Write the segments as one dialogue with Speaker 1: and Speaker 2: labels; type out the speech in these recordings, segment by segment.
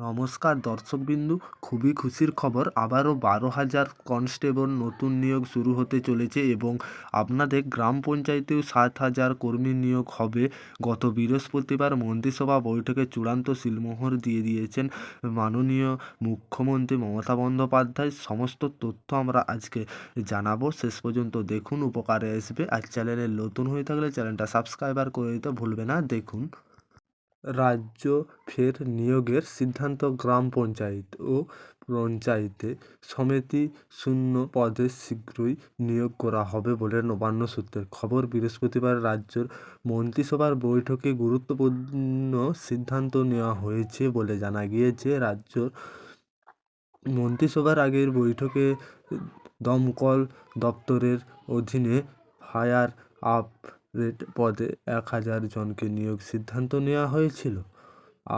Speaker 1: নমস্কার দর্শকবিন্দু, খুবই খুশির খবর। আবারও 12,000 কনস্টেবল নতুন নিয়োগ শুরু হতে চলেছে এবং আপনাদের গ্রাম পঞ্চায়েতেও 7,000 কর্মী নিয়োগ হবে। গত বৃহস্পতিবার মন্ত্রিসভা বৈঠকে চূড়ান্ত সিলমোহর দিয়ে দিয়েছেন মাননীয় মুখ্যমন্ত্রী মমতা বন্দ্যোপাধ্যায়। সমস্ত তথ্য আমরা আজকে জানাবো, শেষ পর্যন্ত দেখুন, উপকারে আসবে। আর চ্যানেলে নতুন হয়ে থাকলে চ্যানেলটা সাবস্ক্রাইবার করে দিতে ভুলবে না। দেখুন, রাজ্য ফের নিয়োগের সিদ্ধান্ত। গ্রাম পঞ্চায়েত ও পঞ্চায়েতে সমিতি শূন্য পদে শীঘ্রই নিয়োগ করা হবে বলে নবান্ন সূত্রের খবর। বৃহস্পতিবার রাজ্যের মন্ত্রিসভার বৈঠকে গুরুত্বপূর্ণ সিদ্ধান্ত নেওয়া হয়েছে বলে জানা গিয়েছে। রাজ্যের মন্ত্রিসভার আগের বৈঠকে দমকল দপ্তরের অধীনে ফায়ার আপগ্রেড পদে 1,000 জনকে নিয়োগ সিদ্ধান্ত নেওয়া হয়েছিল।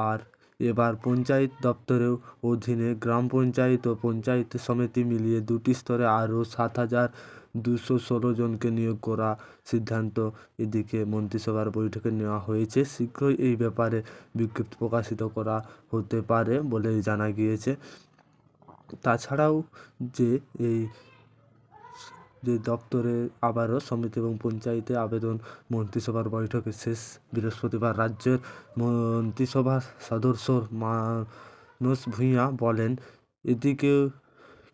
Speaker 1: আর এবার পঞ্চায়েত দপ্তরের অধীনে গ্রাম পঞ্চায়েত ও পঞ্চায়েত সমিতি মিলিয়ে দুটি স্তরে আরও 7,216 জনকে নিয়োগ করা সিদ্ধান্ত এদিকে মন্ত্রিসভার বৈঠকে নেওয়া হয়েছে। শীঘ্রই এই ব্যাপারে বিজ্ঞপ্তি প্রকাশিত করা হতে পারে বলে জানা গিয়েছে। তাছাড়াও এই দপ্তরে আবারও সমিতি এবং পঞ্চায়েতে আবেদন মন্ত্রিসভার বৈঠকে শেষ বৃহস্পতিবার রাজ্যের মন্ত্রিসভার সদস্য মানস ভূঁইয়া বলেন। এদিকে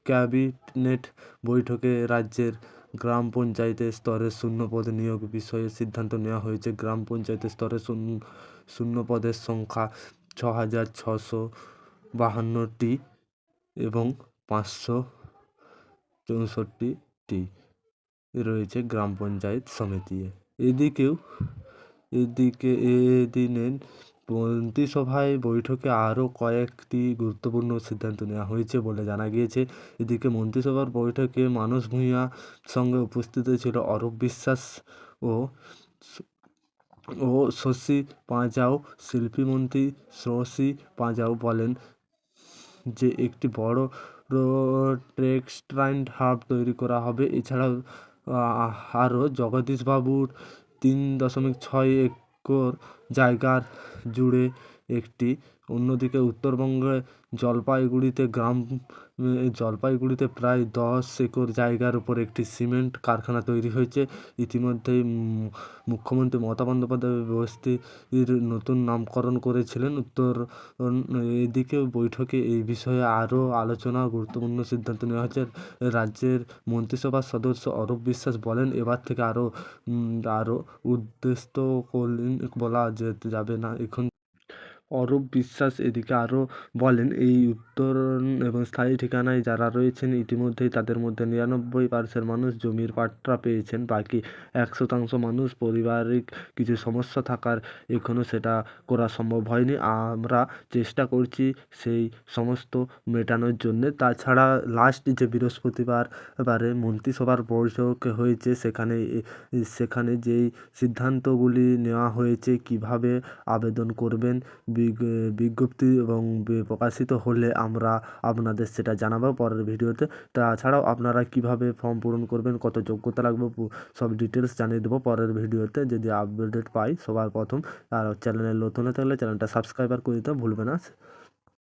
Speaker 1: ক্যাবিনেট বৈঠকে রাজ্যের গ্রাম পঞ্চায়েতের স্তরে শূন্য পদে নিয়োগ বিষয়ে সিদ্ধান্ত নেওয়া হয়েছে। গ্রাম পঞ্চায়েতের স্তরে শূন্য পদের সংখ্যা 6,652টি এবং 564টি রয়েছে গ্রাম পঞ্চায়েত সমিতি। এদিকে এদিনের মন্ত্রিসভায় বৈঠকে আরও কয়েকটি গুরুত্বপূর্ণ সিদ্ধান্ত নেওয়া হয়েছে বলে জানা গিয়েছে। এদিকে মন্ত্রিসভার বৈঠকে মানস ভূঁইয়া সঙ্গে উপস্থিত ছিল অরূপ বিশ্বাস ও শশী পাঁজাও। শিল্পমন্ত্রী শশী পাঁজাও বলেন যে একটি বড় টেক্সটাইল হাব তৈরি করা হবে। এছাড়াও আরও জগদীশবাবুর 3.6 একর জায়গার জুড়ে একটি। অন্যদিকে উত্তরবঙ্গে জলপাইগুড়িতে প্রায় 10 একর জায়গার উপর একটি সিমেন্ট কারখানা তৈরি হয়েছে। ইতিমধ্যেই মুখ্যমন্ত্রী মমতা বন্দ্যোপাধ্যায় বস্তির নতুন নামকরণ করেছিলেন। এদিকে বৈঠকে এই বিষয়ে আরও আলোচনা গুরুত্বপূর্ণ সিদ্ধান্ত নেওয়া হয়েছে। রাজ্যের মন্ত্রিসভার সদস্য অরূপ বিশ্বাস বলেন, এবার থেকে আরও উদ্দেশ্য বলা যাবে না এখন। অরূপ বিশ্বাস এদিকে আরও বলেন, এই উত্তরণ এবং স্থায়ী ঠিকানায় যারা রয়েছেন ইতিমধ্যেই তাদের মধ্যে 99% মানুষ জমির পাট্টা পেয়েছেন। বাকি 1% মানুষ পারিবারিক কিছু সমস্যা থাকার এখনও সেটা করা সম্ভব হয়নি। আমরা চেষ্টা করছি সেই সমস্ত মেটানোর জন্যে। তাছাড়া লাস্ট যে বৃহস্পতিবারে মন্ত্রিসভার বৈঠক হয়েছে সেখানে যেই সিদ্ধান্তগুলি নেওয়া হয়েছে, কিভাবে আবেদন করবেন, বিজ্ঞপ্তি এবং প্রকাশিত হলে আমরা আপনাদের সেটা জানাবো পরের ভিডিওতে। তাছাড়াও আপনারা কিভাবে ফর্ম পূরণ করবেন, কত যোগ্যতা লাগবে, সব ডিটেলস জানিয়ে দেবো পরের ভিডিওতে যদি আপডেট পাই সবার প্রথম। আর চ্যানেলে নতুন হয়ে থাকলে চ্যানেলটা সাবস্ক্রাইবার করে দিতে ভুলবে না।